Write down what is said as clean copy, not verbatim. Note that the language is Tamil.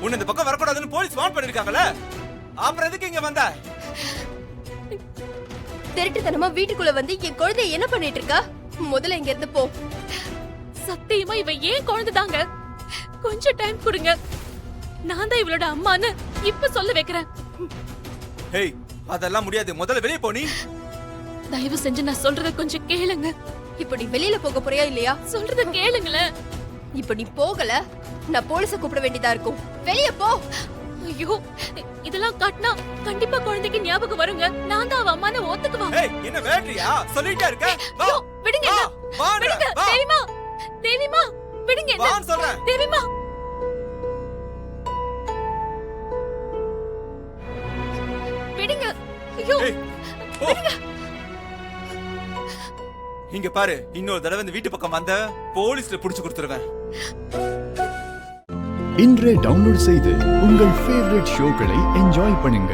உன்னை இந்த பக்கம் வரக்கூடாதுன்னு போலீஸ் வார்ன் பண்ணிருக்காங்கல்ல. அப்புறம் எதுக்கு இங்க வந்த? திருட்டுத்தனமா வீட்டுக்குள்ள வந்து என் குழந்தைய என்ன பண்ணிட்டு இருக்கா? முதல்ல இங்க இருந்து போ. சத்தியமா இவ ஏன் குழந்தைதாங்க. கொஞ்சம் டைம் கொடுங்க. நான் தான் இவளோட அம்மான்னு இப்ப சொல்ல வைக்கிறேன். ஹேய், அதெல்லாம் முடியாது. முதல்ல வெளியே போ. நீ தயவு செஞ்சு நான் சொல்றத கொஞ்சம் கேளுங்க. இப்ப நீ வெளியில போக போறியா இல்லையா? சொல்றத கேளுங்களேன். இப்ப நீ போகல, நான் போலீஸ கூப்பிட வேண்டியதா இருக்கும். வெளியே போ. ஐயோ, இதெல்லாம் காட்டினா கண்டிப்பா குழந்தைக்கு ஞாபகம் வருங்க. நான் தான் அவ அம்மான்னு ஒத்துக்குவா. ஏய், என்ன வேட்றியா? சொல்லிட்டே இருக்க. வா. ஐயோ, விடுங்க என்ன. விடுங்க. தேவிமா, தேவிமா, விடுங்க என்ன. வான்னு சொல்றேன். தேவிமா. விடுங்க. ஐயோ. விடுங்க. இங்க பாரு, இன்னொரு தடவை இந்த வீட்டு பக்கம் வந்த போலீஸ்ல புடிச்சு கொடுத்துருவேன். இன்றே டவுன்லோட் செய்து உங்கள் ஃபேவரட் ஷோக்களை என்ஜாய் பண்ணுங்க.